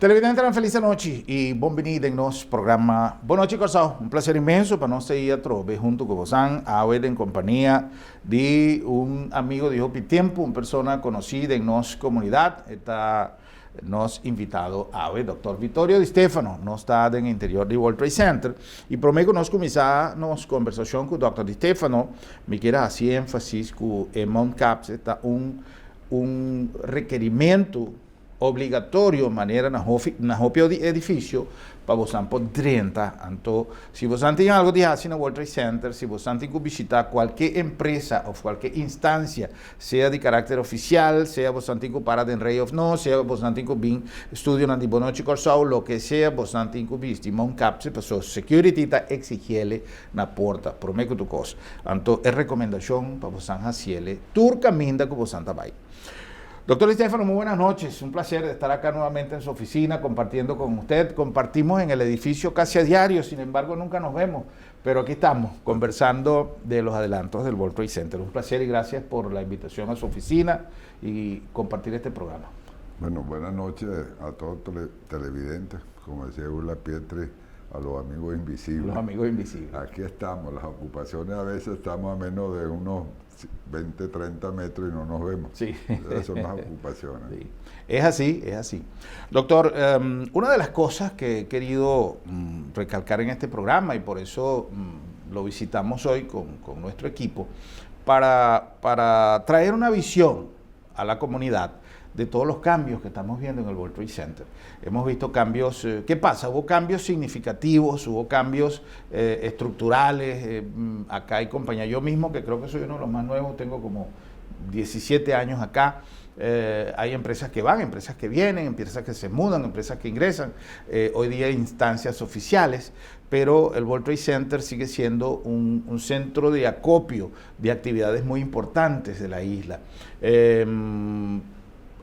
Televidente, una feliz noche y bienvenido en nuestro programa. Boa noite, Corsao. Un placer inmenso para nós ir a trove junto con vos, hoy en compañía de un amigo de Hopi Tiempo, una persona conocida en nuestra comunidad. Está nos invitado hoy, doctor Vittorio Di Stefano, nos está en el interior del World Trade Center. Y prometo nos comenzar nuestra conversación con el doctor Di Stefano. Me quiero hacer énfasis que el Mount Caps está un requerimiento obligatorio maneira na roupa edifício para você poder entrar. Então, se você tem algo de fazer no World Trade Center, se você tem que visitar qualquer empresa ou qualquer instância, seja de caráter oficial, seja você tem que parar em Rei of No, seja você tem que vir estúdio na Boa Noite Corsao, lo que seja, você tem que visitar Mount Caps, para sua security está exigir na porta, prometo tu coisa. Então, é recomendação para você fazer tour caminho que você vai. Doctor Di Stefano, muy buenas noches. Un placer estar acá nuevamente en su oficina compartiendo con usted. Compartimos en el edificio casi a diario, sin embargo nunca nos vemos, pero aquí estamos conversando de los adelantos del World Trade Center. Un placer y gracias por la invitación a su oficina y compartir este programa. Bueno, buenas noches a todos los televidentes, como decía Ulla Pietri, a los amigos invisibles. Los amigos invisibles. Aquí estamos, las ocupaciones a veces estamos a menos de unos 20, 30 metros y no nos vemos. Sí. Esas son las ocupaciones. Sí. Es así, es así. Doctor, una de las cosas que he querido recalcar en este programa, y por eso lo visitamos hoy con nuestro equipo, para traer una visión a la comunidad de todos los cambios que estamos viendo en el World Trade Center. Hemos visto cambios, ¿qué pasa? Hubo cambios significativos, hubo cambios estructurales, acá hay compañía, yo mismo que creo que soy uno de los más nuevos, tengo como 17 años acá, hay empresas que van, empresas que vienen, empresas que se mudan, empresas que ingresan, hoy día hay instancias oficiales, pero el World Trade Center sigue siendo un centro de acopio de actividades muy importantes de la isla.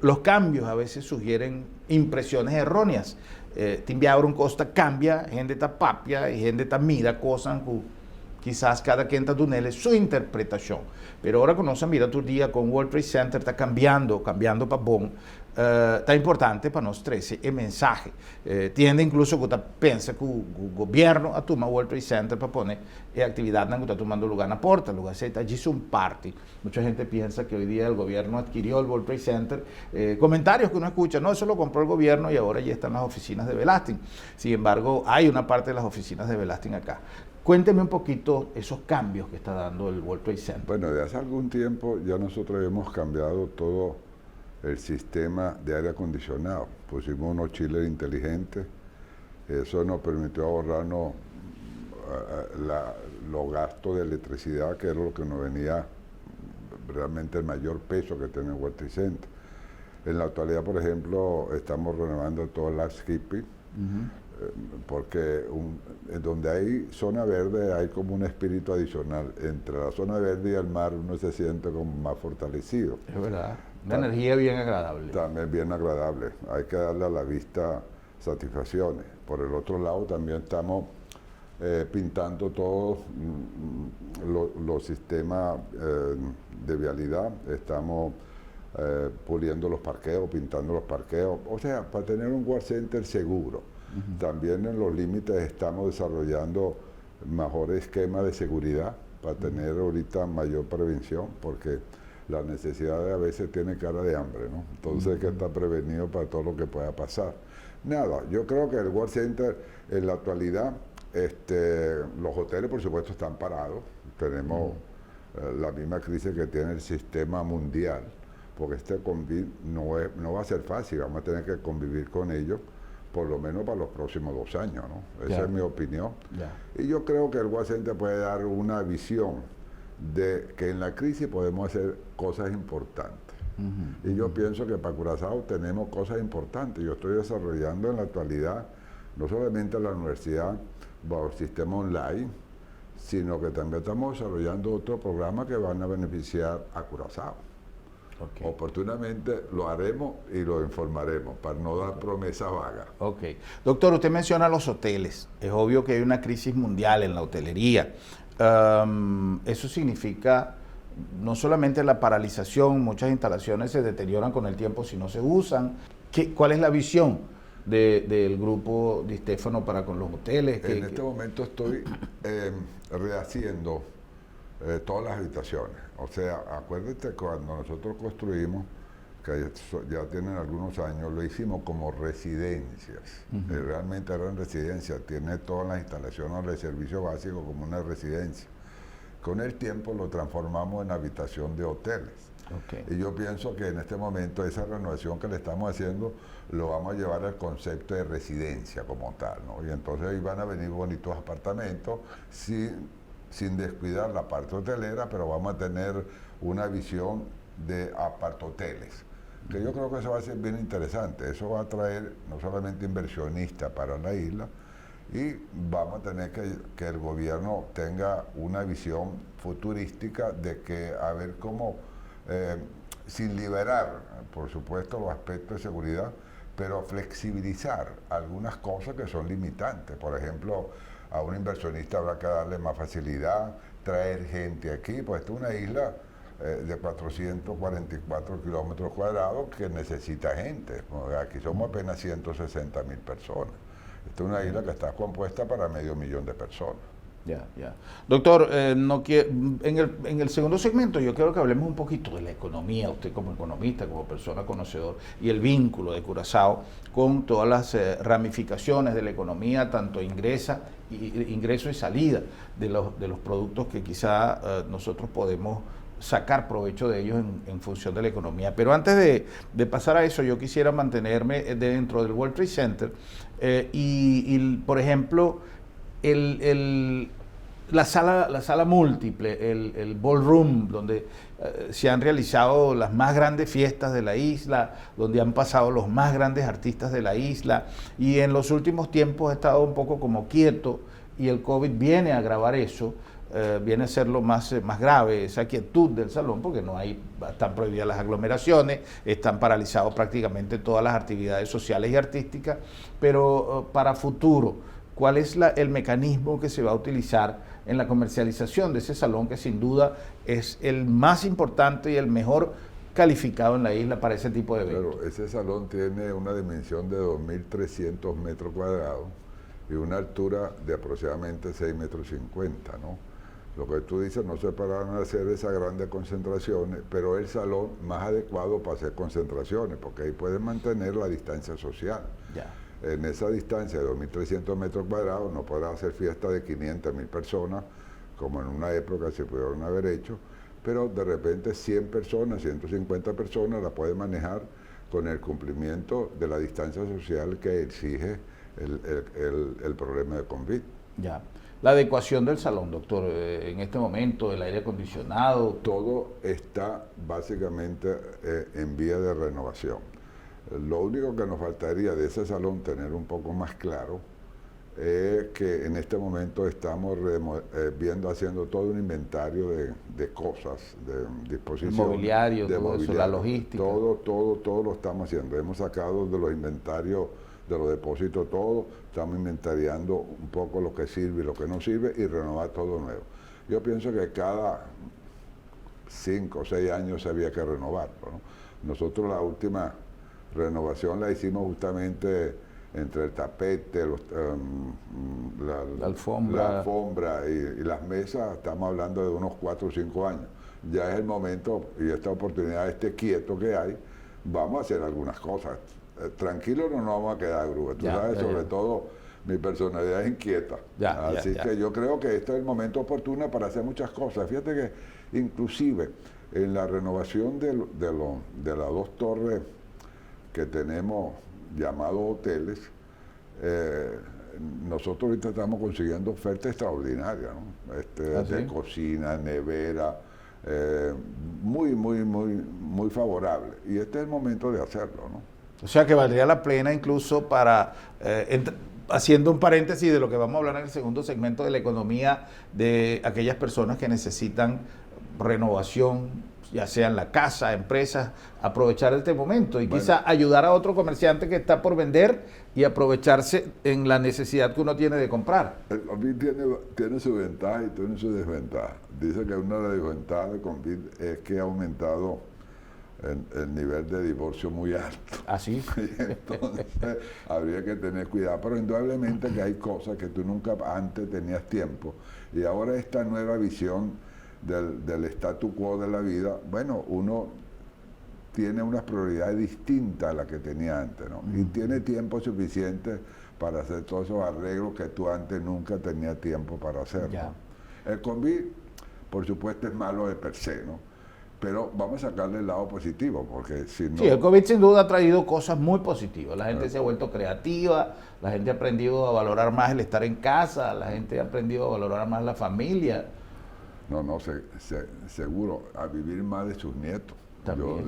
Los cambios a veces sugieren impresiones erróneas. Timbiauro Costa cambia, gente está papia y gente está mira cosas que quizás cada quien está dunele su interpretación. Pero ahora cuando se mira tu día con World Trade Center está cambiando para bon. Está importante para nosotros ese mensaje. Tiende incluso que piensa que el gobierno toma World Trade Center para poner actividad que está tomando lugar en la puerta, lugar se está allí un party. Mucha gente piensa que hoy día el gobierno adquirió el World Trade Center. Comentarios que uno escucha, no, eso lo compró el gobierno y ahora ya están las oficinas de Belasting. Sin embargo, hay una parte de las oficinas de Belasting acá. Cuénteme un poquito esos cambios que está dando el World Trade Center. Bueno, de hace algún tiempo ya nosotros hemos cambiado todo el sistema de aire acondicionado. Pusimos unos chillers inteligentes, eso nos permitió ahorrarnos los gastos de electricidad, que era lo que nos venía realmente el mayor peso que tiene el World Trade Center. En la actualidad, por ejemplo, estamos renovando todo el landscaping, porque donde hay zona verde hay como un espíritu adicional. Entre la zona verde y el mar uno se siente como más fortalecido. Es verdad. Una energía bien agradable. También bien agradable. Hay que darle a la vista satisfacciones. Por el otro lado, también estamos pintando todos los sistemas de vialidad. Estamos puliendo los parqueos, pintando los parqueos. O sea, para tener un World Center seguro. También en los límites estamos desarrollando mejores esquemas de seguridad para tener ahorita mayor prevención, porque la necesidad a veces tiene cara de hambre, ¿no? Entonces hay que estar prevenido para todo lo que pueda pasar. Nada, yo creo que el World Center en la actualidad, los hoteles por supuesto están parados, tenemos la misma crisis que tiene el sistema mundial, porque no va a ser fácil, vamos a tener que convivir con ellos por lo menos para los próximos 2 años, ¿no? Esa es mi opinión. Y yo creo que el World Center puede dar una visión de que en la crisis podemos hacer cosas importantes. Y yo pienso que para Curazao tenemos cosas importantes. Yo estoy desarrollando en la actualidad, no solamente en la universidad, bajo el sistema online, sino que también estamos desarrollando otros programas que van a beneficiar a Curazao. Okay. Oportunamente lo haremos y lo informaremos para no dar promesas vagas. Ok. Doctor, usted menciona los hoteles. Es obvio que hay una crisis mundial en la hotelería. Eso significa no solamente la paralización, muchas instalaciones se deterioran con el tiempo si no se usan. ¿Cuál es la visión del grupo Di Stefano para con los hoteles? En este momento estoy rehaciendo todas las habitaciones. O sea, acuérdate cuando nosotros construimos, que ya tienen algunos años, lo hicimos como residencias. Realmente eran residencias, tiene todas las instalaciones de servicio básico como una residencia. Con el tiempo lo transformamos en habitación de hoteles. Okay. Y yo pienso que en este momento esa renovación que le estamos haciendo lo vamos a llevar al concepto de residencia como tal, ¿no? Y entonces ahí van a venir bonitos apartamentos sin descuidar la parte hotelera, pero vamos a tener una visión de apartoteles, que yo creo que eso va a ser bien interesante. Eso va a traer no solamente inversionistas para la isla, y vamos a tener que el gobierno tenga una visión futurística de que a ver cómo, sin liberar, por supuesto, los aspectos de seguridad, pero flexibilizar algunas cosas que son limitantes. Por ejemplo, a un inversionista habrá que darle más facilidad, traer gente aquí, pues esta es una isla de 444 kilómetros cuadrados que necesita gente. Aquí somos apenas 160.000 personas. Esta es una isla que está compuesta para 500.000 de personas. Ya. Doctor, en el segundo segmento yo quiero que hablemos un poquito de la economía, usted como economista, como persona conocedor, y el vínculo de Curazao con todas las ramificaciones de la economía, tanto ingreso y salida de los productos que quizá nosotros podemos sacar provecho de ellos en función de la economía. Pero antes de pasar a eso, yo quisiera mantenerme dentro del World Trade Center por ejemplo, la sala múltiple, el ballroom, donde se han realizado las más grandes fiestas de la isla, donde han pasado los más grandes artistas de la isla, y en los últimos tiempos ha estado un poco como quieto, y el COVID viene a agravar eso. Viene a ser lo más grave, esa quietud del salón, porque están prohibidas las aglomeraciones, están paralizadas prácticamente todas las actividades sociales y artísticas, pero para futuro, ¿cuál es el mecanismo que se va a utilizar en la comercialización de ese salón, que sin duda es el más importante y el mejor calificado en la isla para ese tipo de eventos? Pero ese salón tiene una dimensión de 2.300 metros cuadrados y una altura de aproximadamente 6,50 metros, ¿no? Lo que tú dices, no se podrán hacer esas grandes concentraciones, pero es el salón más adecuado para hacer concentraciones, porque ahí pueden mantener la distancia social. Ya. En esa distancia de 2.300 metros cuadrados no podrás hacer fiestas de 500.000 personas, como en una época se pudieron haber hecho, pero de repente 100 personas, 150 personas la pueden manejar con el cumplimiento de la distancia social que exige el problema de COVID. Ya. La adecuación del salón, doctor, en este momento, el aire acondicionado. Todo está básicamente en vía de renovación. Lo único que nos faltaría de ese salón tener un poco más claro es que en este momento estamos haciendo todo un inventario de cosas, de disposiciones. Mobiliario, todo eso, la logística. Todo lo estamos haciendo. Hemos sacado de los inventarios, de los depósitos, todo. Estamos inventariando un poco lo que sirve y lo que no sirve y renovar todo nuevo. Yo pienso que cada 5 o 6 años había que renovarlo, ¿no? Nosotros la última renovación la hicimos justamente entre el tapete, la alfombra y las mesas. Estamos hablando de unos 4 o 5 años. Ya es el momento, y esta oportunidad, este quieto que hay, vamos a hacer algunas cosas. Tranquilo no nos vamos a quedar, Grúa. Tú sabes, sobre todo, mi personalidad es inquieta. Así que yo creo que este es el momento oportuno para hacer muchas cosas. Fíjate que inclusive en la renovación de las 2 torres que tenemos llamados hoteles, nosotros ahorita estamos consiguiendo ofertas extraordinarias, ¿no? De cocina, nevera, muy favorable. Y este es el momento de hacerlo, ¿no? O sea que valdría la pena incluso para, haciendo un paréntesis de lo que vamos a hablar en el segundo segmento de la economía, de aquellas personas que necesitan renovación, ya sea en la casa, empresas, aprovechar este momento y quizá ayudar a otro comerciante que está por vender y aprovecharse en la necesidad que uno tiene de comprar. El COVID tiene su ventaja y tiene su desventaja. Dice que una de las desventajas de COVID es que ha aumentado el nivel de divorcio muy alto. Así. Entonces, habría que tener cuidado. Pero indudablemente que hay cosas que tú nunca antes tenías tiempo. Y ahora esta nueva visión del statu quo de la vida, bueno, uno tiene unas prioridades distintas a las que tenía antes, ¿no? Y tiene tiempo suficiente para hacer todos esos arreglos que tú antes nunca tenías tiempo para hacer, ¿no? El COVID, por supuesto, es malo de per se, ¿no? Pero vamos a sacarle el lado positivo, porque si no... Sí, el COVID sin duda ha traído cosas muy positivas. La gente se ha vuelto creativa, la gente ha aprendido a valorar más el estar en casa, la gente ha aprendido a valorar más la familia. No, seguro, a vivir más de sus nietos.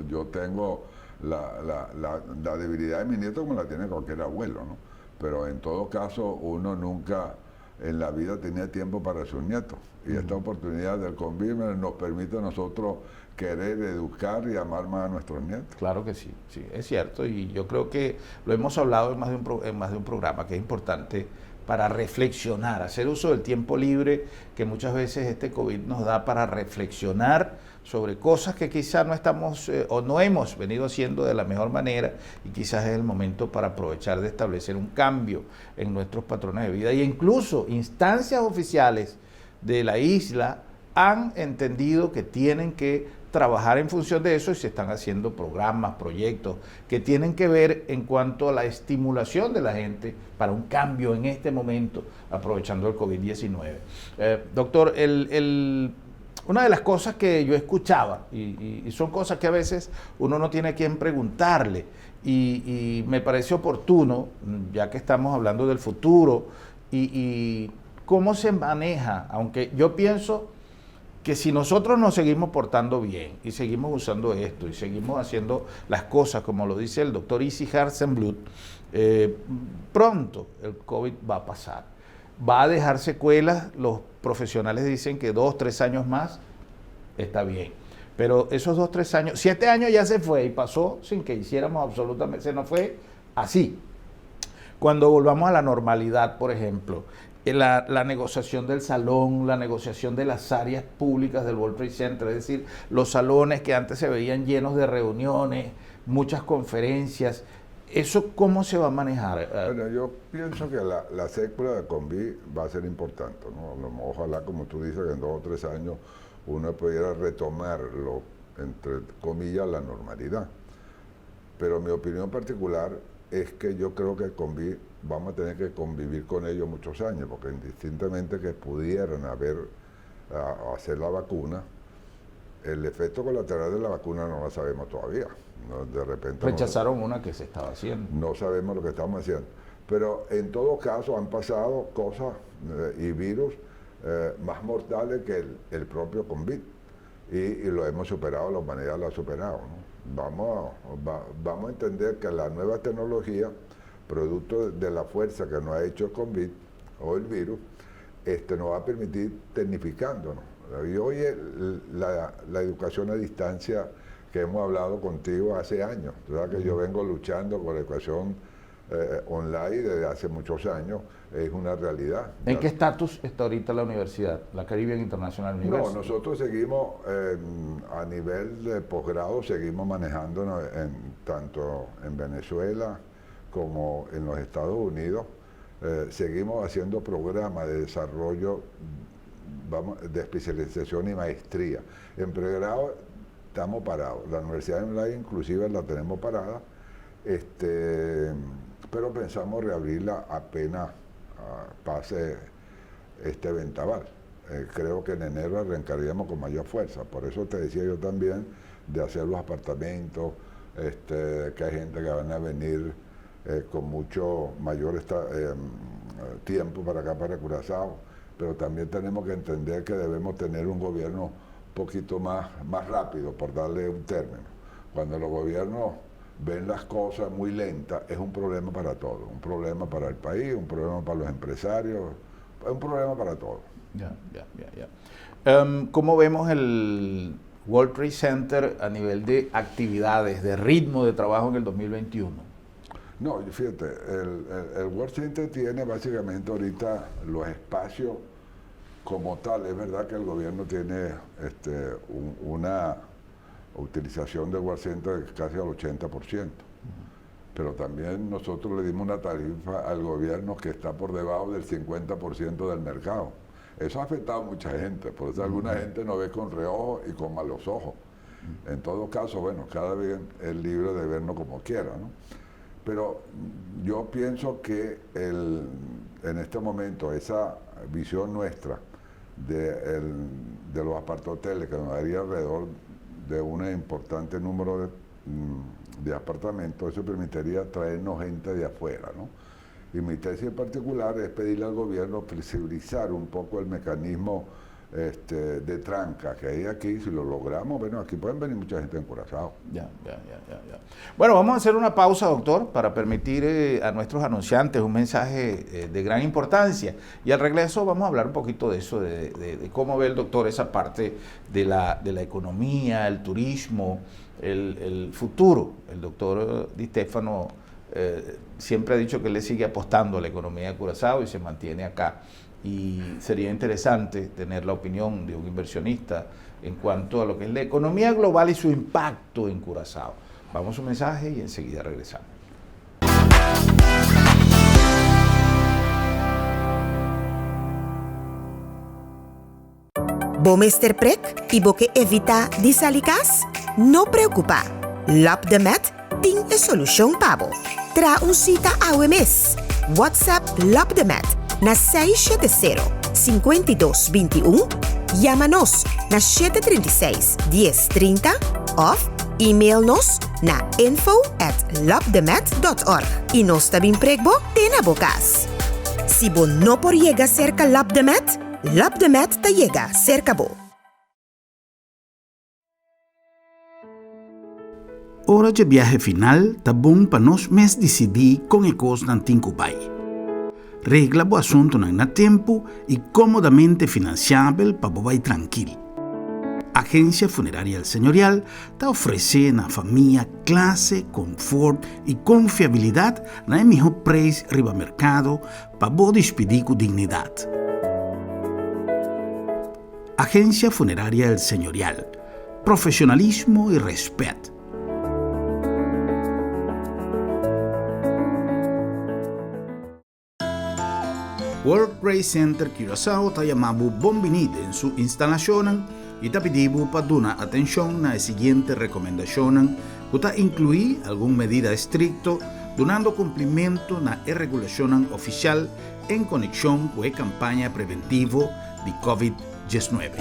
Yo tengo la debilidad de mi nieto como la tiene cualquier abuelo, ¿no? Pero en todo caso, uno nunca en la vida tenía tiempo para sus nietos. Y esta oportunidad del convivir nos permite a nosotros querer educar y amar más a nuestros nietos. Claro que sí, sí, es cierto. Y yo creo que lo hemos hablado en más de un programa, que es importante para reflexionar, hacer uso del tiempo libre que muchas veces este COVID nos da para reflexionar sobre cosas que quizás no estamos o no hemos venido haciendo de la mejor manera, y quizás es el momento para aprovechar de establecer un cambio en nuestros patrones de vida. Y incluso instancias oficiales de la isla han entendido que tienen que trabajar en función de eso, y se están haciendo programas, proyectos que tienen que ver en cuanto a la estimulación de la gente para un cambio en este momento, aprovechando el COVID-19. Doctor, una de las cosas que yo escuchaba, y son cosas que a veces uno no tiene a quien preguntarle, y me parece oportuno, ya que estamos hablando del futuro, y cómo se maneja, aunque yo pienso que si nosotros nos seguimos portando bien y seguimos usando esto y seguimos haciendo las cosas como lo dice el doctor Isi Hartzenblut, pronto el COVID va a pasar. Va a dejar secuelas, los profesionales dicen que 2, 3 años más está bien. Pero esos 2, 3 años, 7 años ya se fue y pasó sin que hiciéramos absolutamente, se nos fue así. Cuando volvamos a la normalidad, por ejemplo, la negociación del salón, la negociación de las áreas públicas del World Trade Center, es decir, los salones que antes se veían llenos de reuniones, muchas conferencias, ¿eso cómo se va a manejar? Bueno, yo pienso que la sécula de Conví va a ser importante, ¿no? Ojalá, como tú dices, que en 2 o 3 años uno pudiera retomarlo, entre comillas, la normalidad. Pero mi opinión particular es que yo creo que Conví vamos a tener que convivir con ellos muchos años, porque indistintamente que pudieran hacer la vacuna, el efecto colateral de la vacuna no lo sabemos todavía. ¿No? De repente rechazaron una que se estaba haciendo. No sabemos lo que estamos haciendo. Pero en todo caso han pasado cosas y virus más mortales que el propio COVID. Y lo hemos superado, la humanidad lo ha superado, ¿no? Vamos a entender que la nueva tecnología, producto de la fuerza que nos ha hecho el COVID o el virus, nos va a permitir tecnificándonos. Y hoy la educación a distancia que hemos hablado contigo hace años, ¿verdad? Que yo vengo luchando con la educación online desde hace muchos años, es una realidad. ¿En qué estatus está ahorita la universidad, la Caribbean International University? No, nosotros seguimos a nivel de posgrado, seguimos manejándonos tanto en Venezuela como en los Estados Unidos. Seguimos haciendo programas de desarrollo, de especialización y maestría. En pregrado estamos parados. La universidad online inclusive la tenemos parada, pero pensamos reabrirla apenas pase este vendaval. Creo que en enero arrancaríamos con mayor fuerza. Por eso te decía yo también de hacer los apartamentos, que hay gente que van a venir con mucho mayor tiempo para acá, para Curazao, pero también tenemos que entender que debemos tener un gobierno un poquito más rápido, por darle un término. Cuando los gobiernos ven las cosas muy lentas, es un problema para todos, un problema para el país, un problema para los empresarios, es un problema para todos. Ya. ¿Cómo vemos el World Trade Center a nivel de actividades, de ritmo de trabajo en el 2021? No, fíjate, el World Center tiene básicamente ahorita los espacios como tal. Es verdad que el gobierno tiene utilización del World Center es casi al 80%. Pero también nosotros le dimos una tarifa al gobierno que está por debajo del 50% del mercado. Eso ha afectado a mucha gente, por eso alguna gente nos ve con reojo y con malos ojos. En todo caso, bueno, cada vez es libre de vernos como quiera, ¿no? Pero yo pienso que en este momento esa visión nuestra de los apartahoteles, que nos daría alrededor de un importante número de apartamentos, eso permitiría traernos gente de afuera, ¿no? Y mi tesis en particular es pedirle al gobierno flexibilizar un poco el mecanismo de tranca que hay aquí. Si lo logramos, bueno, aquí pueden venir mucha gente en Curazao. Ya. Bueno, vamos a hacer una pausa, doctor, para permitir a nuestros anunciantes un mensaje de gran importancia. Y al regreso vamos a hablar un poquito de eso, de cómo ve el doctor esa parte de la economía, el turismo, el futuro. El doctor Di Stefano siempre ha dicho que le sigue apostando a la economía de Curazao y se mantiene acá. Y sería interesante tener la opinión de un inversionista en cuanto a lo que es la economía global y su impacto en Curazao. Vamos a un mensaje y enseguida regresamos. Bo Mr. Prek y bo que evita disalicas? No preocupa. LabDemet tiene solución pabo. Tra un cita a mes. WhatsApp LabDemet na 670-5221. Llámanos na 736-1030 of e-mail-nos na info@labdemet.org. Y nos tabing pregbo tena bokas. Si bo no por llega cerca LabDemet, LabDemet te llega cerca bo. Hora de viaje final, tá bom para nós mes decidir com e cos nan tincubai. Regla bo assunto na tempo e comodamente financiável para bo vai tranquilo. Agência Funerária Señorial está oferecendo na família classe, confort e confiabilidade na melhor preço riba mercado para bo despedir com dignidade. Agência Funerária Señorial. Profissionalismo e respeito. World Trade Center Curaçao está chamando bem-vindo em sua instalação e está pedindo para dar atenção nas seguintes recomendações que está incluir alguma medida estricta, dando cumprimento na regulação oficial em conexão com a campanha preventiva de COVID-19.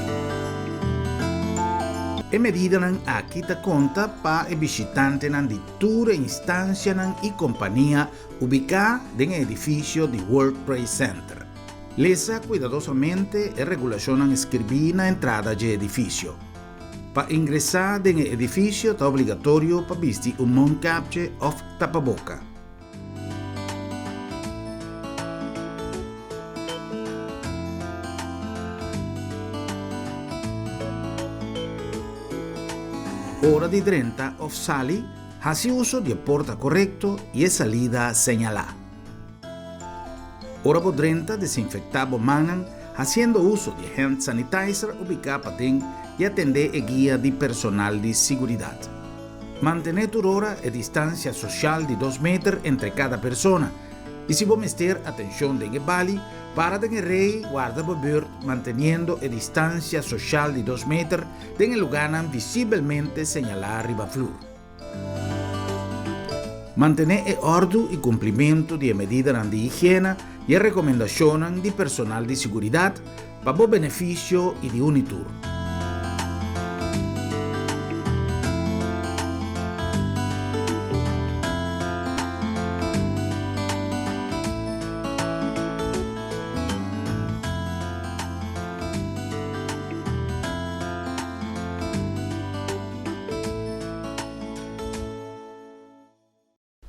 A medida aqui está conta para visitantes de toda instância e companhia ubicada no edifício de World Trade Center. Lesa cuidadosamente a regulação escrita na entrada do edifício. Para ingressar no edifício é obrigatório para vestir mouth cap ou tapa-boca. Hora de 30 of sali, hace uso de porta correcto y es salida señalada. Hora por 30 desinfectar manan haciendo uso de hand sanitizer ubicado patén y atender a guía de personal de seguridad. Mantener tu hora a distancia social de 2 metros entre cada persona y si vos meter atención de Bali, para de rey guarda beber manteniendo a distancia social de 2 metros en el lugar visiblemente señalado arriba flor. Mantener el orden y cumplimiento de medidas de higiene y recomendaciones de personal de seguridad para el beneficio y de Unitur.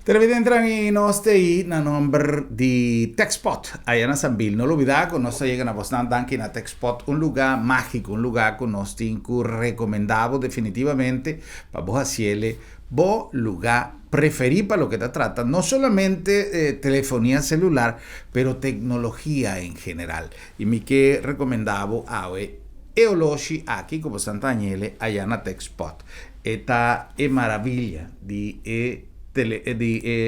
Televidentes y nos te na nombre de TechSpot, allá en Sanville. No lo olvida, con nos llegan a Boston Dunkin a TechSpot, un lugar mágico, un lugar con nos tincu recomendado definitivamente para vos hacerle bo lugar preferido para lo que te trata, no solamente telefonía celular, pero tecnología en general. Y mi que recomendado e oloshi aqui como Sant'Agnele allá na TechSpot. Esta é maravilha de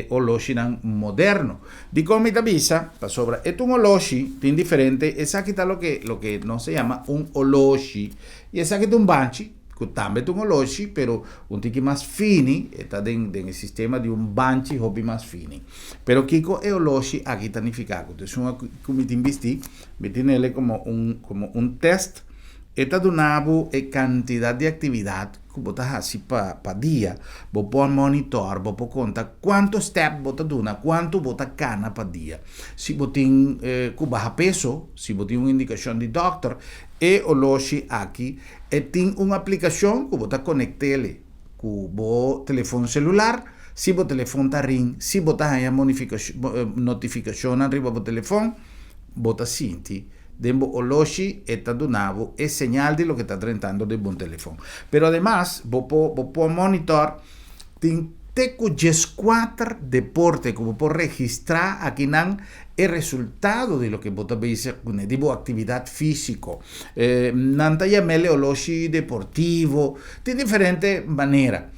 oloshi moderno. Di come avisa, pa sobra, un oloshi tin diferente, esa aquí está lo que no se llama un oloshi, y esa aquí está un banchi, que también es un oloshi, pero un tiki más fini, está en el sistema de un banchi hobby más fini. Pero kiko e oloshi aquí está nificado. Entonces, como te investí, me tiene como un test. Esta donava e cantidad de actividad que você faz para dia, você pode monitorar, você pode contar quantos steps você dona, quanto você cana para dia. Se você tem que baixar peso, se você tem uma indicação de doctor, e o loshi aqui, tem uma aplicação que você conecta ele com o telefone celular. Se o telefone está ring, se você tem notificação arriba do telefone, você sente. Dembo oloshi está donavo es señal de lo que está tratando de un teléfono. Pero además, vos podés monitor teco 4 deportes que vos podés registrar aquí nan el resultado de lo que vos veis con el tipo de actividad físico. Nanta llamele oloshi deportivo, de diferente manera.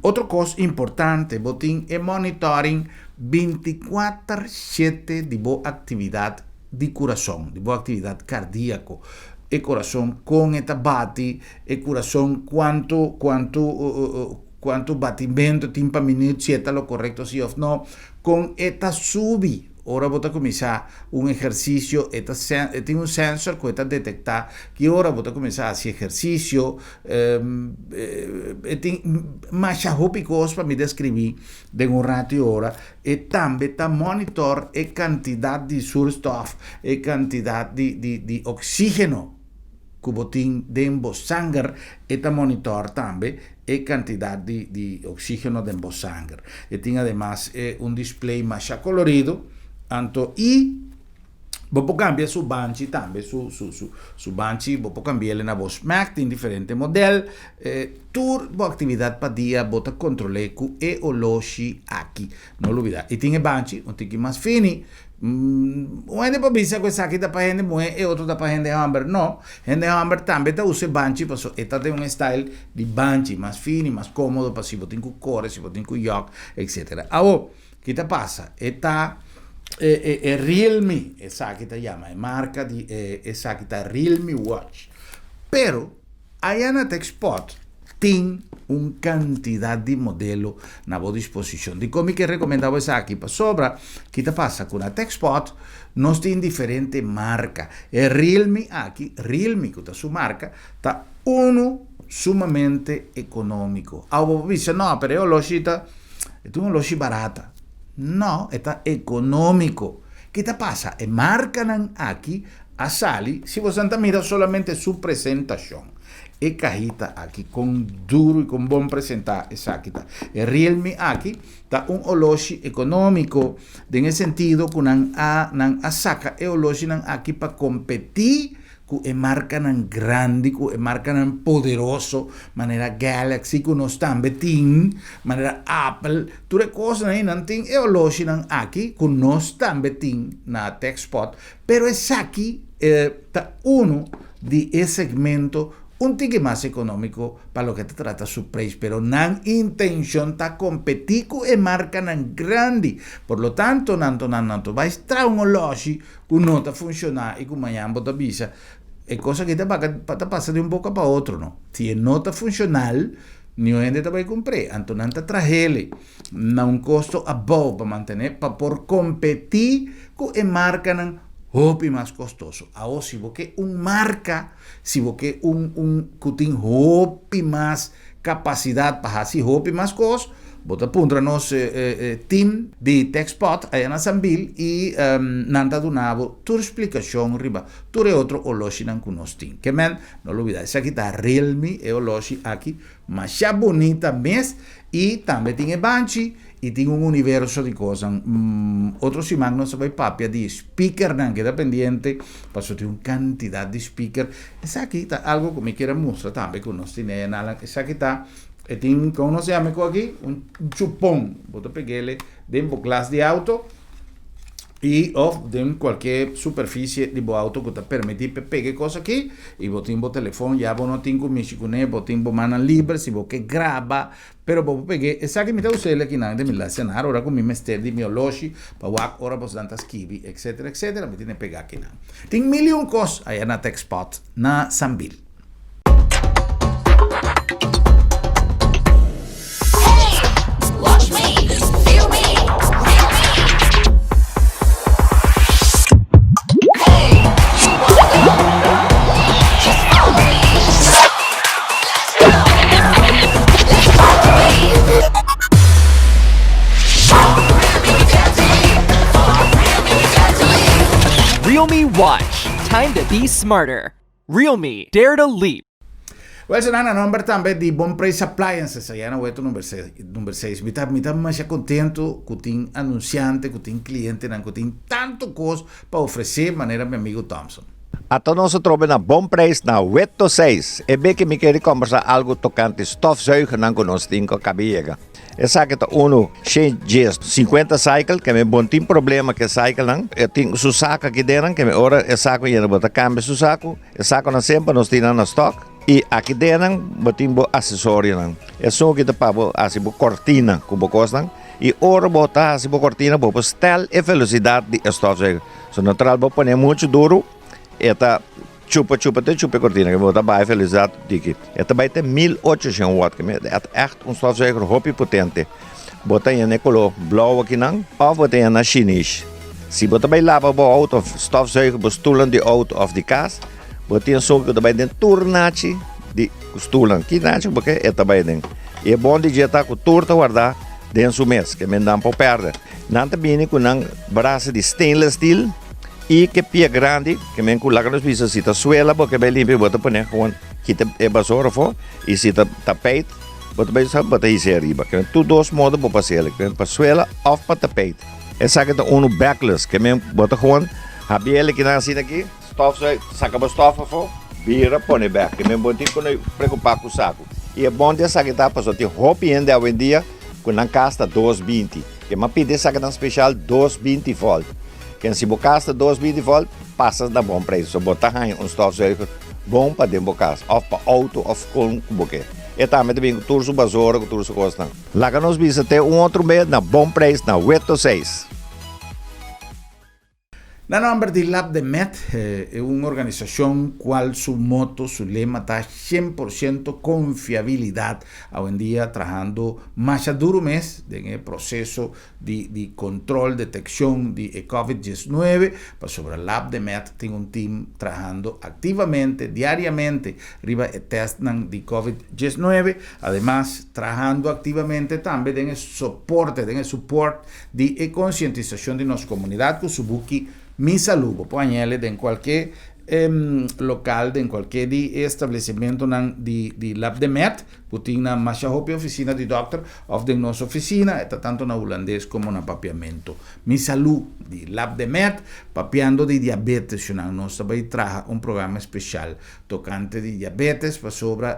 Otra cosa importante, vos es monitoring 24/7 de vos actividad de corazón, de boa atividade cardíaca, e coração com esta bate, e coração quanto batimento tem para minuto, se está lo correcto, se ou não, com esta sube. Ora você começar um exercício, tem um sensor que está detectar que ora você começar a fazer exercício, tem mais coisas para me descrever de um rato e hora, e também está monitor a quantidade de surstof, a quantidade de oxígeno que você tem dentro do sangue, e está monitor também a quantidade de oxígeno dentro do sangue. E tem además um display mais colorido. Tanto, e você cambia su banchi também, su banchi, você cambia ele na voz Mac, tem diferente modelo, toda atividade para dia, você controla com e oloshi aqui, não olvida. E tem banchi, um tique mais fino, um ende para bisa que essa aqui dá para gente moe e outro dá para gente hamburger, não, gente hamburger também tá usa banchi, para esta tem um style de banchi mais fino, mais cômodo, para se você tem com core, se você tem com yoke, etc. Agora, que te passa? Esta Realme, esa que te llama, marca de esa que está Realme Watch. Pero allá en TechSpot tiene una cantidad de modelos a vossa disposición. De cómo que recomendaba esa aquí para sobra, ¿qué te pasa? Con la TechSpot nos tiene diferentes marcas. El Realme aquí, Realme que está su marca, está uno sumamente económico. Ahora dice, no, pero es un loshi barata. No, está económico. ¿Qué te pasa? Marcan aquí a Sally, si vos mira solamente su presentación. E cajita aquí con duro y con buen presentar, exacta. El Realme aquí está un oloshi económico, en el sentido que nan saca el oloshi aquí para competir que marcan grande, que marcan poderoso, manera Galaxy, que nos también tiene, manera Apple, tutte cose aí non tem e oloshi aqui, que nos también tiene na TechSpot, pero es aquí está uno de ese segmento un tique más económico para lo que te trata su precio, pero nan intención ta competir e marca nan grande. Por lo tanto, nanto va a extraer un oloshi que no está funcionando y que mañana te avisa. Es cosa que te pasa de un boca para otro, ¿no? Si no está funcional, ni hoy en día te va a comprar. Entonces, te trajele a un costo above para mantener, para por competir con marca hopi más costoso. Ahora, si vos que un marca, si vos que un cutín hopi más capacidad para hacer hopi más cosas, vos te apuntanos team de TechSpot allá en Sanville y nanta donavo tu explicación arriba. Tu otro oloshi nan kunos team. Que man, no lo olvides, aquí está Realme e oloshi aquí, más ya bonita mes y también tiene banchi y tiene un universo de cosas. Otros si man no se va papia de speaker nan queda pendiente, pasó tiene una cantidad de speaker. Esa aquí está algo que me quiera mostrar también que nos tiene nada. Esa aquí está e tem, como se llama aqui, um chupão. Vou pegar ele dentro da classe de auto e of de qualquer superfície de bo auto que te permite pegar coisa aqui e botar bo telefone já bo não tem com mexicune botar bo mana livre se bo que grava pero bo pegar exatamente o sele aqui na de me lá cenário ora com me mestre de meu loji para wak ora bos dantas kiwi etc me tem pegar aqui na tem milhão coisas aí na TechSpot na Sambil. Realme Watch. Time to be smarter. Realme, dare to leap. Well, se nana number também de Bom Preço Appliances, aí na web número 6. Me tá mais contento que tem anunciante, que tem cliente, que tem tanto coisa para oferecer, maneira meu amigo Thompson. Até nós trobamos na bom preço na Weto 6. É bem que me quer conversar algo tocante stofzuiger não conosco tem com a cabeça. É só que uno cheio de 50 cycle que me bom tem problema que cycle não. Eu tenho su saco aqui dentro que me ora é saco e botar câmbio su saco. É saco na sempre nós temos na stock. E aqui dentro botimos acessório não. É só que te pago assim cortina como costa. E ora botar assim cortina para estel e velocidade de stofzuiger. So natural vou pôr muito duro. Eta chupa cortina que moet daarbij velocidade diki. Eta bij te 1800 watt que é echt um stofzuiger hopi potente. Bota em color blauw aqui não, of bota em na chinês. Se bota bij lava bo auto stofzuiger bestoelen die auto of die kaas, bota em so que daarbij den turnachi die stoelen. Que nachi porque é daarbij den. E bom de dia tá com torta guardar dentro do mês que me dá para perder. Não te bine com um braço de stainless steel. E que pia grande, que me enculaga nos pisos, se tá suela, porque bem limpo, bota põe gewoon, quita a basura fora, e se tá tapete, bota bem sabe, bota isso arriba, que tu dois modos para passar, que para suela ou para tapete. Essa que tá backless, que me bota gewoon, a biela que nasce aqui, saca a estofa fora, vira, põe back, que me bota com preocupar com o saco. E é bom de essa que tá passando, tem roupa ainda hoje em dia, com a casta 220, que me pede essa que tá especial 220 volt. Que se bocasta 220 volt, passa da bom preço. Botar stofzuiger bom para dentro da casa, ou para auto, ou com boque. E também tem tudo o basura, tudo o custa. Lá que nós vimos até outro mês na bom preço, na Weto 6. La nombre de Lab de Met es una organización cual su moto, su lema está 100% confiabilidad. Hoy en día trabajando más duro mes en el proceso de control, detección de COVID-19. Sobre Lab de Met tengo un team trabajando activamente, diariamente, arriba el test de COVID-19. Además, trabajando activamente también en el soporte de concientización de nuestra comunidad con su buki Mi Salud, ponerle en cualquier local, en cualquier establecimiento de Lab de Met, que na más oficina de doctor o de nuestra oficina, está tanto na holandés como na papiamento. Mi Salud, de Lab de Met, papiando de diabetes, nós também traga un programa especial tocante de diabetes, para sobre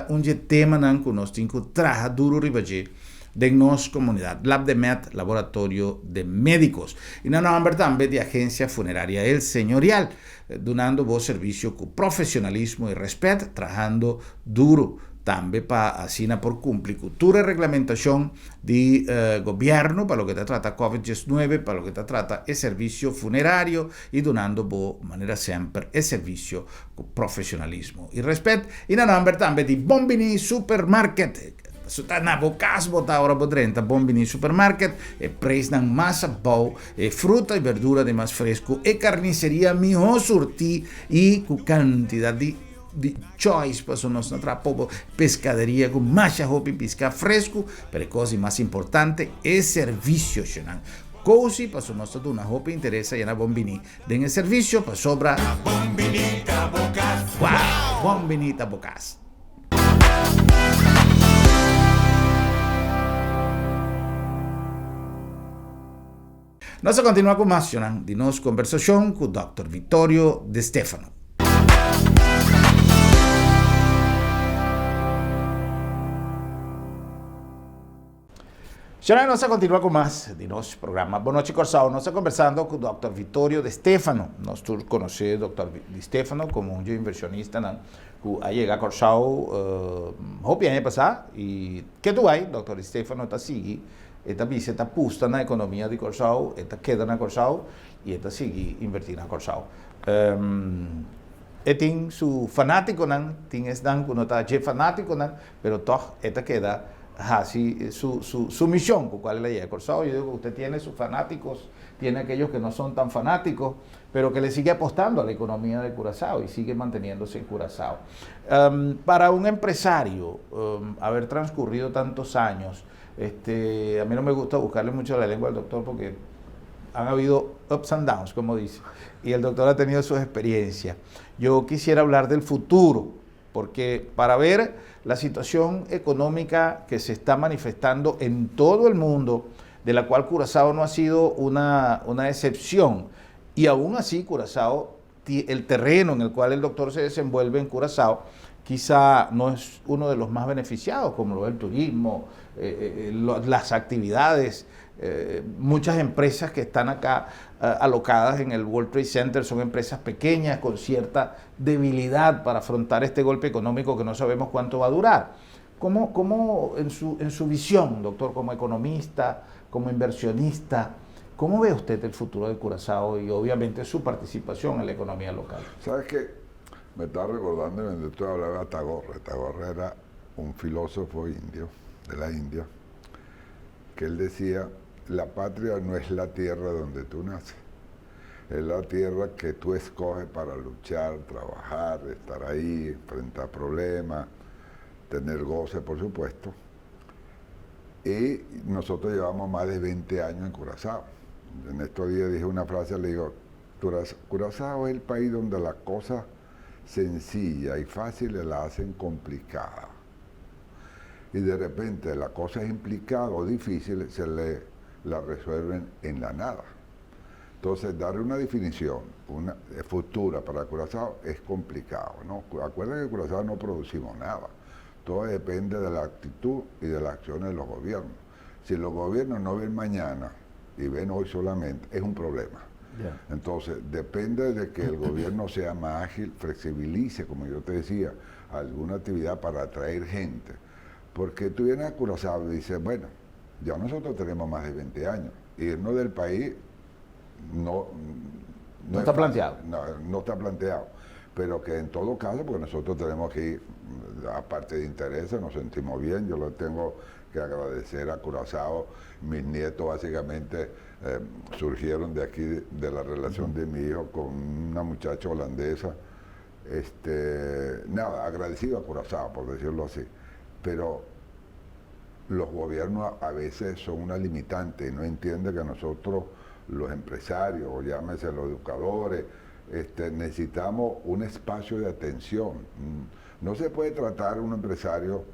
un tema que nós temos que traga duro ribaje de nuestra comunidad. Lab de Met, Laboratorio de Médicos. Y no nombre también de Agencia Funeraria El Señorial, donando vos servicio con profesionalismo y respeto, trabajando duro también para así por cumplir cultura y reglamentación de gobierno para lo que te trata COVID-19, para lo que te trata el servicio funerario y donando vos manera siempre el servicio con profesionalismo y respeto. Y no nombre también de Bombini Supermarket. Na bocas bota ora bodrenta Bombini Supermarket e preço massa bom e fruta e verdura de mais fresco e carniceria melhor sortir e com quantidade de choice para nós na povo pescaderia com mais roupa e pesca fresco, per cose mais importante é serviço chenan. Così para nós toda uma roupa interessa e na Bombini den serviço para sobra Bombinita Bocas. Wow, Bombinita Bocas. Nós continuamos com mais de nossa conversação com o Dr. Vittorio De Stefano. Señora, nós continua com mais de nosso programa. Boa noite, Corsao. Nós estamos conversando com o Dr. Vittorio De Stefano. Nós todos conhecemos o Dr. De Stefano como um inversionista que a chegar a Corsao hopi ano passado. E que tu vai, Dr. De Stefano, está seguindo. Esta visita pusta na economia de Corsao, esta queda na Corsao e esta sigue invertir na Corsao. E tem su fanático, tem esse dan que não está fanático, pero toch esta queda así su misión, por cuál es la Corsao. Yo digo que usted tiene sus fanáticos, tiene aquellos que no son tan fanáticos, pero que le sigue apostando a la economía de Curazao y sigue manteniéndose en Curazao. Para un empresario, haber transcurrido tantos años, a mí no me gusta buscarle mucho la lengua al doctor porque han habido ups and downs, como dice, y el doctor ha tenido sus experiencias. Yo quisiera hablar del futuro, porque para ver la situación económica que se está manifestando en todo el mundo, de la cual Curazao no ha sido una excepción, y aún así Curazao, el terreno en el cual el doctor se desenvuelve en Curazao, quizá no es uno de los más beneficiados, como lo es el turismo, las actividades. Muchas empresas que están acá alocadas en el World Trade Center son empresas pequeñas con cierta debilidad para afrontar este golpe económico que no sabemos cuánto va a durar. ¿Cómo en su visión, doctor, como economista, como inversionista, cómo ve usted el futuro de Curazao y obviamente su participación en la economía local? ¿Sabes qué? Me está recordando cuando tú hablabas de Tagore. Tagore era un filósofo indio, de la India, que él decía: la patria no es la tierra donde tú naces, es la tierra que tú escoges para luchar, trabajar, estar ahí, enfrentar problemas, tener goce, por supuesto. Y nosotros llevamos más de 20 años en Curazao. En estos días dije una frase, le digo: Curazao es el país donde las cosas sencillas y fáciles la hacen complicada. Y de repente la cosa es implicada o difícil, la resuelven en la nada. Entonces, darle una definición futura para Curazao es complicado, ¿no? Acuérdense que en Curazao no producimos nada. Todo depende de la actitud y de las acciones de los gobiernos. Si los gobiernos no ven mañana y ven hoy solamente, es un problema. Yeah. Entonces, depende de que el gobierno sea más ágil, flexibilice, como yo te decía, alguna actividad para atraer gente. Porque tú vienes a Curazao y dices, bueno, ya nosotros tenemos más de 20 años. Irnos del país no está planteado. No está planteado. Pero que en todo caso, porque nosotros tenemos que ir, aparte de intereses, nos sentimos bien. Yo le tengo que agradecer a Curazao. Mis nietos básicamente surgieron de aquí, de la relación de mi hijo con una muchacha holandesa. Nada, agradecido a Curazao, por decirlo así. Pero los gobiernos a veces son una limitante y no entienden que nosotros, los empresarios, o llámese los educadores, necesitamos un espacio de atención. No se puede tratar a un empresario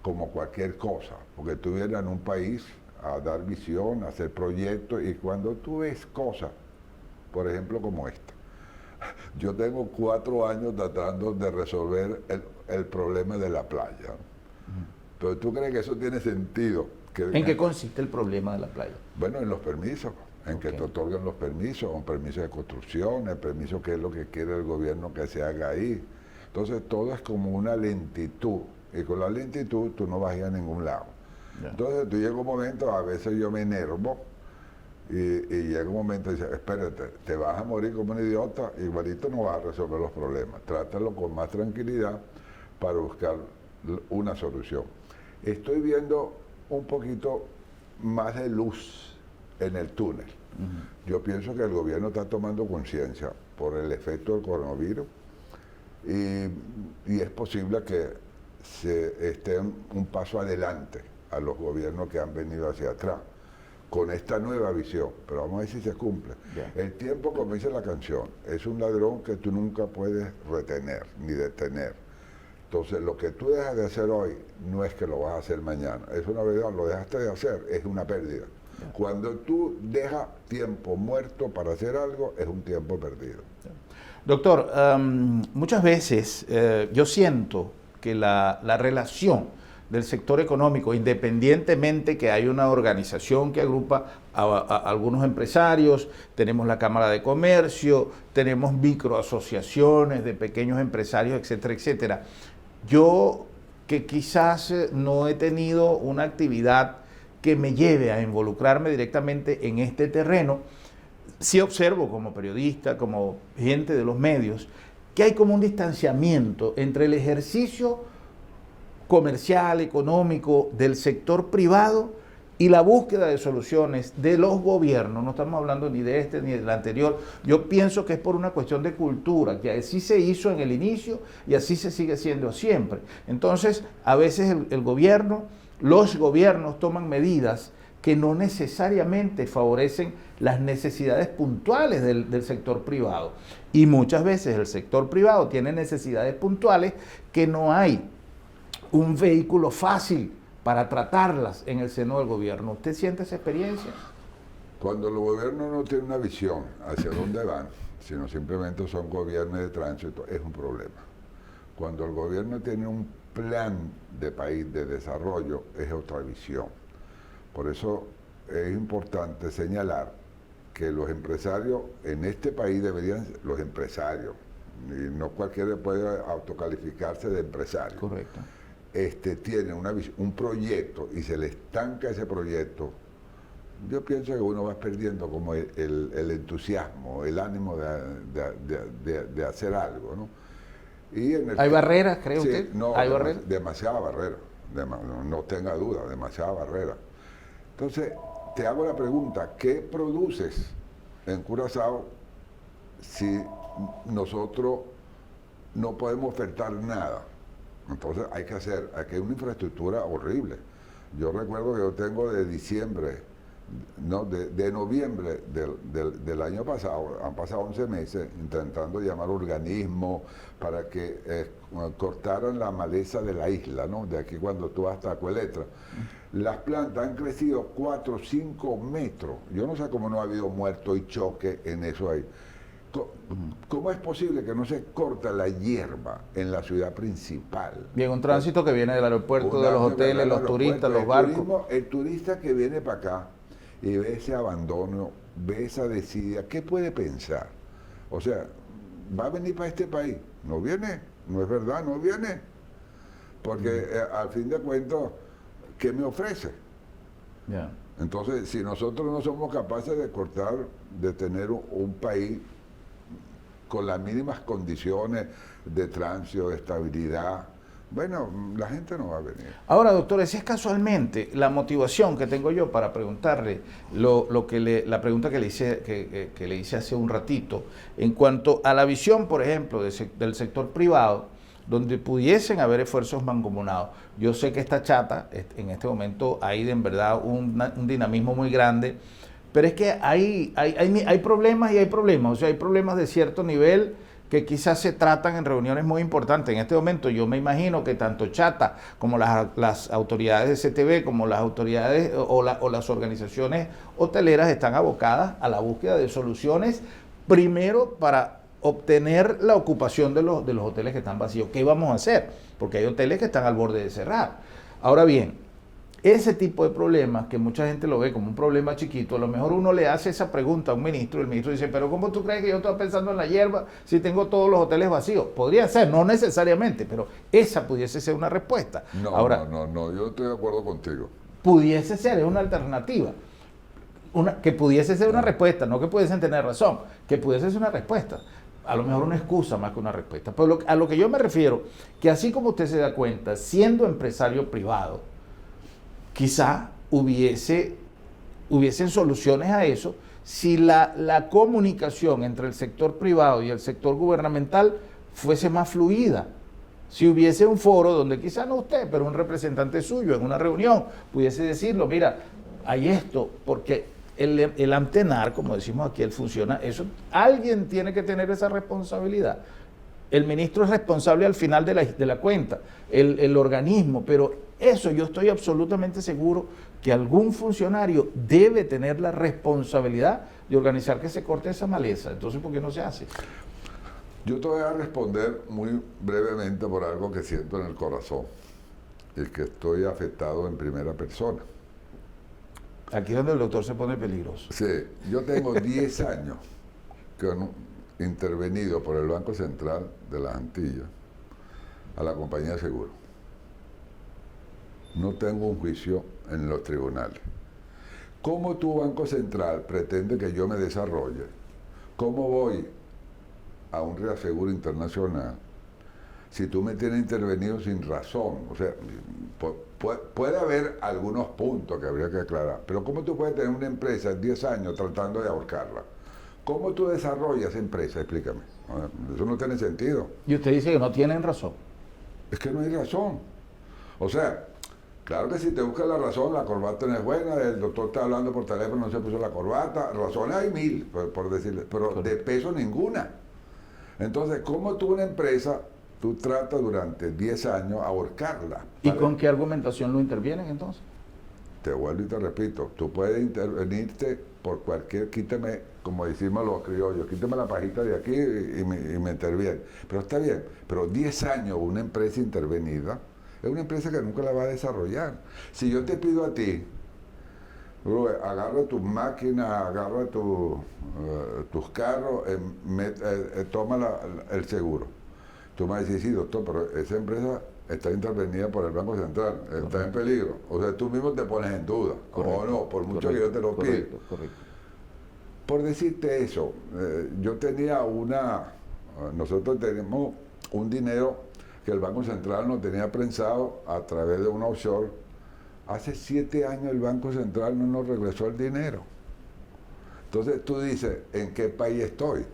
como cualquier cosa, porque tú vienes en un país a dar visión, a hacer proyectos, y cuando tú ves cosas, por ejemplo, como esta, yo tengo 4 años tratando de resolver el problema de la playa. Pero ¿tú crees que eso tiene sentido? ¿En qué consiste el problema de la playa? Bueno, en los permisos, en que te otorgan los permisos, un permiso de construcción, el permiso que es lo que quiere el gobierno que se haga ahí. Entonces todo es como una lentitud, y con la lentitud tú no vas a ir a ningún lado. Yeah. Entonces tú llega un momento, a veces yo me enervo, y llega un momento y dices, espérate, te vas a morir como un idiota, igualito no vas a resolver los problemas. Trátalo con más tranquilidad para buscar una solución. Estoy viendo un poquito más de luz en el túnel. Yo pienso que el gobierno está tomando conciencia por el efecto del coronavirus y es posible que se esté un paso adelante a los gobiernos que han venido hacia atrás con esta nueva visión, pero vamos a ver si se cumple. Yeah. El tiempo, como dice la canción, es un ladrón que tú nunca puedes retener ni detener. Entonces, lo que tú dejas de hacer hoy no es que lo vas a hacer mañana. Es una verdad, lo dejaste de hacer, es una pérdida. Yeah. Cuando tú dejas tiempo muerto para hacer algo, es un tiempo perdido. Yeah. Doctor, muchas veces yo siento que la relación del sector económico, independientemente que hay una organización que agrupa a algunos empresarios, tenemos la Cámara de Comercio, tenemos microasociaciones de pequeños empresarios, etcétera, etcétera. Yo, que quizás no he tenido una actividad que me lleve a involucrarme directamente en este terreno, sí observo como periodista, como gente de los medios, que hay como un distanciamiento entre el ejercicio comercial, económico del sector privado y la búsqueda de soluciones de los gobiernos. No estamos hablando ni de este ni del anterior. Yo pienso que es por una cuestión de cultura, que así se hizo en el inicio y así se sigue haciendo siempre. Entonces, a veces el gobierno, los gobiernos toman medidas que no necesariamente favorecen las necesidades puntuales del sector privado. Y muchas veces el sector privado tiene necesidades puntuales que no hay un vehículo fácil para tratarlas en el seno del gobierno. ¿Usted siente esa experiencia? Cuando el gobierno no tiene una visión hacia dónde van, sino simplemente son gobiernos de tránsito, es un problema. Cuando el gobierno tiene un plan de país, de desarrollo, es otra visión. Por eso es importante señalar que los empresarios en este país deberían, los empresarios, y no cualquiera puede autocalificarse de empresario. Correcto. Tienen un proyecto y se le estanca ese proyecto, yo pienso que uno va perdiendo como el entusiasmo, el ánimo de hacer algo, ¿no? Y ¿hay barreras, cree usted? No, ¿Hay barreras? Demasiada barrera, no tenga duda, demasiada barrera. Entonces, te hago la pregunta, ¿qué produces en Curazao si nosotros no podemos ofertar nada? Entonces hay que hay una infraestructura horrible. Yo recuerdo que yo tengo de diciembre, no, de noviembre del año pasado, han pasado 11 meses intentando llamar organismos para que cortaran la maleza de la isla, ¿no? De aquí cuando tú vas hasta Cueletra. Las plantas han crecido 4 o 5 metros. Yo no sé cómo no ha habido muerto y choque en eso ahí. ¿Cómo es posible que no se corta la hierba en la ciudad principal? Bien, un tránsito que viene del aeropuerto, de los hoteles, los turistas, los barcos. El turista que viene para acá y ve ese abandono, ve esa desidia, ¿qué puede pensar? O sea, va a venir para este país. No viene, no es verdad, no viene. Porque al fin de cuentas, ¿qué me ofrece? Yeah. Entonces, si nosotros no somos capaces de cortar, de tener un país con las mínimas condiciones de tránsito, de estabilidad, bueno, la gente no va a venir. Ahora, doctor, si es casualmente la motivación que tengo yo para preguntarle la pregunta que le hice hace un ratito, en cuanto a la visión, por ejemplo, del sector privado, donde pudiesen haber esfuerzos mancomunados. Yo sé que esta chata, en este momento, hay en verdad un dinamismo muy grande, pero es que hay problemas y hay problemas. O sea, hay problemas de cierto nivel que quizás se tratan en reuniones muy importantes. En este momento yo me imagino que tanto Chata como las autoridades de CTV, como las autoridades o las organizaciones hoteleras están abocadas a la búsqueda de soluciones, primero para obtener la ocupación de los hoteles que están vacíos. ¿Qué vamos a hacer? Porque hay hoteles que están al borde de cerrar. Ahora bien, ese tipo de problemas, que mucha gente lo ve como un problema chiquito, a lo mejor uno le hace esa pregunta a un ministro, el ministro dice, pero ¿cómo tú crees que yo estoy pensando en la hierba si tengo todos los hoteles vacíos? Podría ser, no necesariamente, pero esa pudiese ser una respuesta. No, yo estoy de acuerdo contigo. Pudiese ser, es una alternativa. Que pudiese ser una respuesta, no que pudiesen tener razón, que pudiese ser una respuesta. A lo mejor una excusa más que una respuesta. Pero a lo que yo me refiero, que así como usted se da cuenta, siendo empresario privado, quizá hubiesen soluciones a eso si la comunicación entre el sector privado y el sector gubernamental fuese más fluida. Si hubiese un foro donde quizá no usted, pero un representante suyo en una reunión pudiese decirlo, mira, hay esto, porque el antenar, como decimos aquí, él funciona, eso, alguien tiene que tener esa responsabilidad. El ministro es responsable al final de la cuenta, el organismo, pero eso yo estoy absolutamente seguro que algún funcionario debe tener la responsabilidad de organizar que se corte esa maleza. Entonces, ¿por qué no se hace? Yo te voy a responder muy brevemente por algo que siento en el corazón. y que estoy afectado en primera persona. Aquí es donde el doctor se pone peligroso. Sí, yo tengo 10 años que han intervenido por el Banco Central de las Antillas a la compañía de seguro. No tengo un juicio en los tribunales. ¿Cómo tu Banco Central pretende que yo me desarrolle? ¿Cómo voy a un reaseguro internacional si tú me tienes intervenido sin razón? O sea, puede haber algunos puntos que habría que aclarar, pero ¿cómo tú puedes tener una empresa en 10 años tratando de ahorcarla? ¿Cómo tú desarrollas esa empresa? Explícame. Eso no tiene sentido. Y usted dice que no tienen razón. Es que no hay razón. O sea, claro que si te buscas la razón, la corbata no es buena, el doctor está hablando por teléfono, no se puso la corbata, razones hay 1000, por decirle, pero de peso ninguna. Entonces, ¿cómo tú una empresa, tú tratas durante 10 años ahorcarla? ¿Y con qué argumentación lo intervienen entonces? Te vuelvo y te repito, tú puedes intervenirte por cualquier, quítame, como decimos los criollos, quítame la pajita de aquí y me interviene. Pero está bien, pero 10 años una empresa intervenida es una empresa que nunca la va a desarrollar. Si yo te pido a ti, agarra tus máquinas, agarra tus carros, toma el seguro. Tú me vas a decir, sí, doctor, pero esa empresa está intervenida por el Banco Central, está en peligro. O sea, tú mismo te pones en duda. Correcto. O no, por mucho que yo te lo pida. Correcto. Por decirte eso, yo tenía nosotros tenemos un dinero que el Banco Central nos tenía prensado a través de un offshore. Hace 7 años el Banco Central no nos regresó el dinero. Entonces tú dices, ¿en qué país estoy?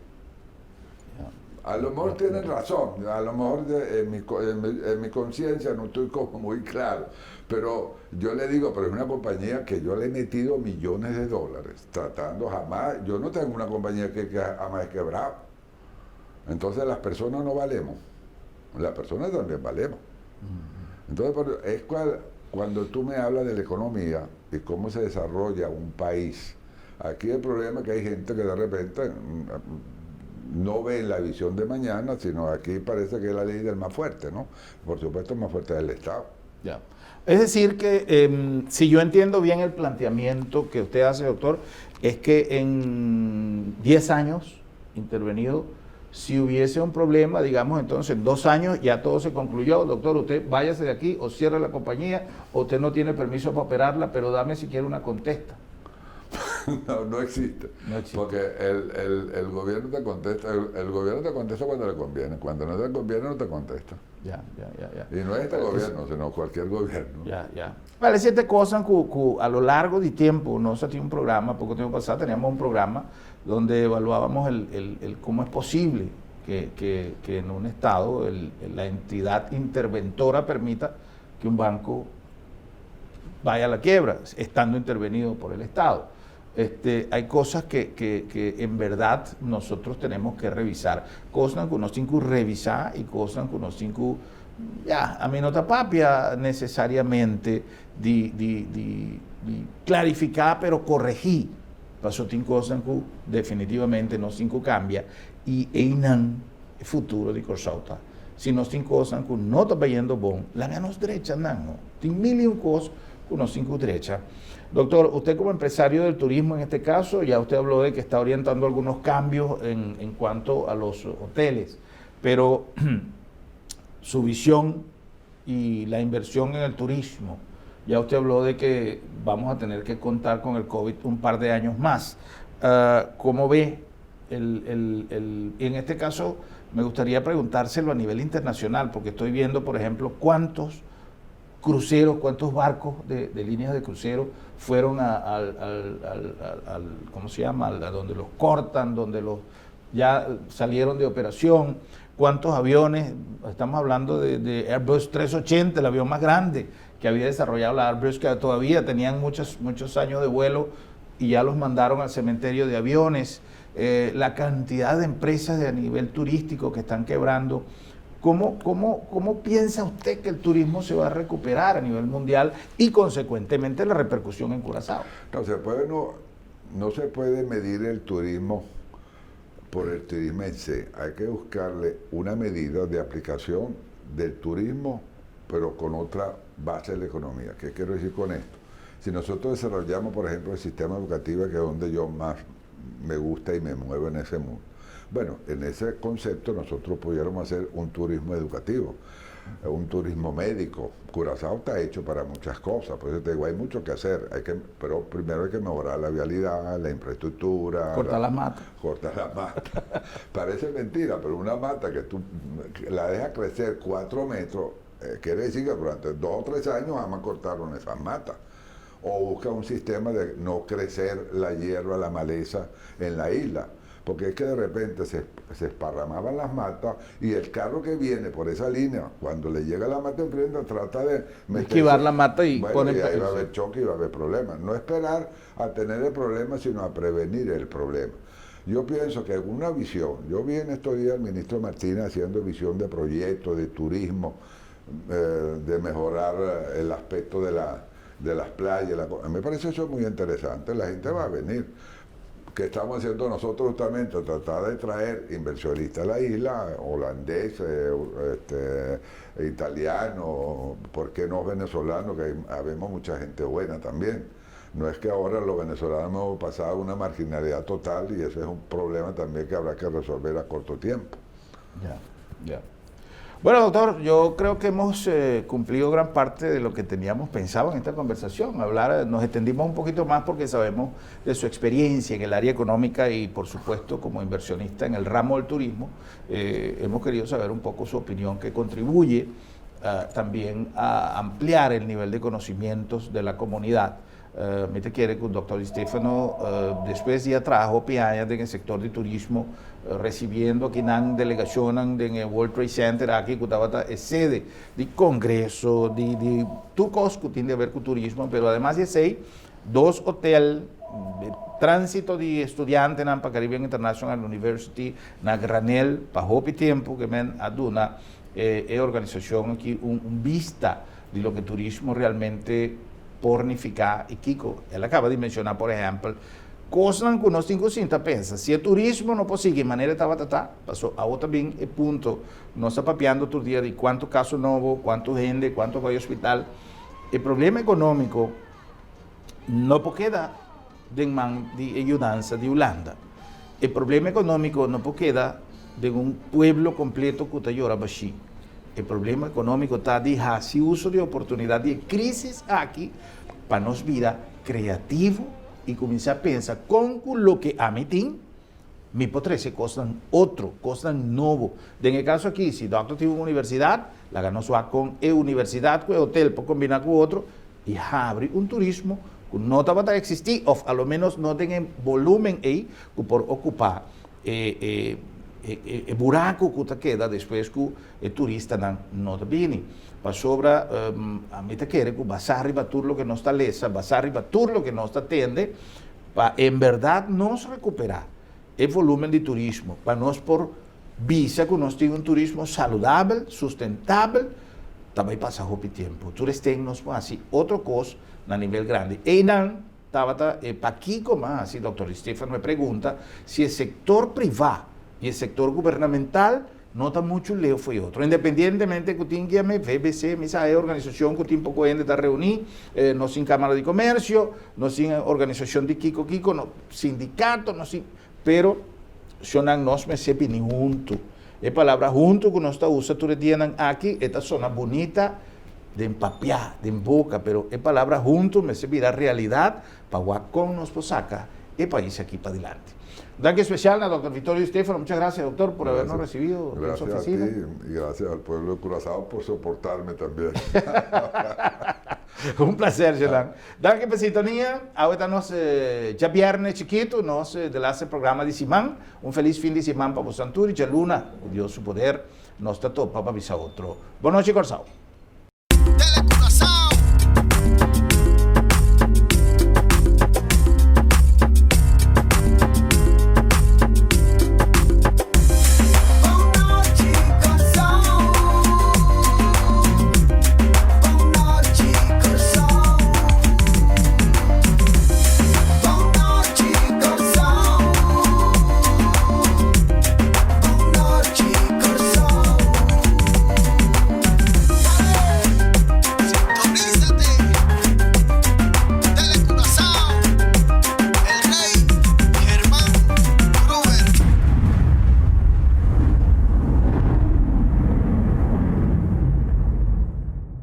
A lo mejor tienen razón, a lo mejor en mi conciencia no estoy como muy claro, pero yo le digo, pero es una compañía que yo le he metido millones de dólares, tratando jamás, yo no tengo una compañía que jamás he quebrado. Entonces las personas no valemos, las personas también valemos. Entonces es cuando tú me hablas de la economía y cómo se desarrolla un país, aquí el problema es que hay gente que de repente no ve la visión de mañana, sino aquí parece que es la ley del más fuerte, ¿no? Por supuesto, el más fuerte es el Estado. Ya. Es decir que, si yo entiendo bien el planteamiento que usted hace, doctor, es que en 10 años intervenido, si hubiese un problema, digamos, entonces en 2 años ya todo se concluyó, doctor, usted váyase de aquí o cierre la compañía, o usted no tiene permiso para operarla, pero dame siquiera una contesta. No existe. No existe. Porque el gobierno te contesta, el gobierno te contesta cuando le conviene, cuando no te conviene no te contesta. Ya. Y no es este gobierno, sino cualquier gobierno. Ya. Vale, 7 cosas que a lo largo del tiempo, no se tiene un programa, poco tiempo pasado teníamos un programa donde evaluábamos el cómo es posible que en un estado la entidad interventora permita que un banco vaya a la quiebra, estando intervenido por el Estado. Hay cosas que en verdad nosotros tenemos que revisar, cosas que uno tiene que revisar y cosas que uno tiene que, a mí no te papia necesariamente de clarificar, pero corregir. Pasó tiene cosas que definitivamente no tiene que cambiar y einan el futuro de Corsauta. Si no tiene cosas que no está yendo bon, la menos derecha no. Tiene mil y un cosas que no tiene que derecha. Doctor, usted como empresario del turismo en este caso, ya usted habló de que está orientando algunos cambios en cuanto a los hoteles, pero su visión y la inversión en el turismo, ya usted habló de que vamos a tener que contar con el COVID un par de años más. ¿Cómo ve y en este caso me gustaría preguntárselo a nivel internacional, porque estoy viendo, por ejemplo, cuántos cruceros, cuántos barcos de líneas de crucero fueron ¿cómo se llama? A donde los cortan, donde los ya salieron de operación, cuántos aviones, estamos hablando de Airbus 380, el avión más grande que había desarrollado la Airbus, que todavía tenían muchos años de vuelo y ya los mandaron al cementerio de aviones, la cantidad de empresas a nivel turístico que están quebrando. ¿Cómo piensa usted que el turismo se va a recuperar a nivel mundial y consecuentemente la repercusión en Curazao? No se puede medir el turismo por el turismo en sí. Hay que buscarle una medida de aplicación del turismo, pero con otra base de la economía. ¿Qué quiero decir con esto? Si nosotros desarrollamos, por ejemplo, el sistema educativo, que es donde yo más me gusta y me muevo en ese mundo, bueno, en ese concepto nosotros pudiéramos hacer un turismo educativo, un turismo médico. Curazao está hecho para muchas cosas, por eso te digo, hay mucho que hacer, pero primero hay que mejorar la vialidad, la infraestructura. Cortar las matas. Cortar las matas. Parece mentira, pero una mata que tú la dejas crecer 4 metros, quiere decir que durante 2 o 3 años jamás cortaron esas matas. O busca un sistema de no crecer la hierba, la maleza en la isla. Porque es que de repente se esparramaban las matas y el carro que viene por esa línea, cuando le llega la mata enfrente, trata de esquivar la mata y bueno, pone... y ahí va a haber choque y va a haber problemas. No esperar a tener el problema, sino a prevenir el problema. Yo pienso que una visión, yo vi en estos días al ministro Martínez haciendo visión de proyectos, de turismo, de mejorar el aspecto de las playas. Me parece eso muy interesante, la gente va a venir. ¿Qué estamos haciendo nosotros justamente? Tratar de traer inversionistas a la isla, holandeses, italianos, ¿por qué no venezolanos? Que habemos mucha gente buena también. No es que ahora los venezolanos hemos pasado una marginalidad total y ese es un problema también que habrá que resolver a corto tiempo. Ya. Bueno, doctor, yo creo que hemos cumplido gran parte de lo que teníamos pensado en esta conversación. Nos extendimos un poquito más porque sabemos de su experiencia en el área económica y, por supuesto, como inversionista en el ramo del turismo. Hemos querido saber un poco su opinión, que contribuye también a ampliar el nivel de conocimientos de la comunidad. Me te quiere que el doctor Stefano después ya trabajó en el sector de turismo, recibiendo aquí una delegación en el World Trade Center, aquí que estaba sede de congreso, de tu cosas que tiene que ver con turismo, pero además de eso, 2 hoteles de tránsito de estudiantes en la Caribbean International University, en Granel, para hopi tiempo que me aduna, organización aquí, un vista de lo que turismo realmente pornificar. Y Kiko, él acaba de mencionar, por ejemplo, cosas que nos tenemos que pensar. Si el turismo no consigue de manera pasó a otro bien el punto, no está papeando todo el día de cuántos casos nuevos, cuánto gente, cuánto va al hospital. El problema económico no queda de ayudanza de Holanda. El problema económico no queda de un pueblo completo que está llorando así. El problema económico está de hacer uso de oportunidad de crisis aquí para nos vida creativo y comenzar a pensar con lo que a mí tiene, me podré costan otro, costan nuevo. En el caso aquí, si el doctor tiene una universidad, la ganó con universidad, con hotel, por combinar con otro, y abre un turismo que no va a existir, o a lo menos no tiene volumen ahí por ocupar. El buraco que queda después que el turista no viene. Para sobra, a mí te quiere que vas a arriba todo lo que no está lesa, vas a arriba todo lo que no está tiende, para en verdad nos recuperar el volumen de turismo, para nos por visa que nos tiene un turismo saludable, sustentable, también pasa poco tiempo. Tú nos así otra cosa a nivel grande. Y para aquí como así, doctor Stefano me pregunta si el sector privado y el sector gubernamental nota mucho leo fue otro. Independientemente que tenga que BBC, esa organización que tiene poco de estar reunir, no sin Cámara de Comercio, no sin organización de Kiko, no sindicato, no sin, pero sonan nos me sepi ni junto. La palabra junto que nos está usa tú tienen aquí, esta zona bonita de empapiar, de en boca, pero la palabra junto me servirá realidad para con nos posaca el país aquí para adelante. Danke especial a doctor Vittorio Stefano. Muchas gracias, doctor, por habernos recibido en su oficina. Gracias a ti y gracias al pueblo de Curazao por soportarme también. Un placer, Jelan. Danke por sintonía. Ahora nos ya viernes chiquito, nos de la programa de Simán. Un feliz fin de semana para vos, Santuri. Ya Luna, Dios su poder, nos está todo para avisar otro. Buenas noches, Curazao.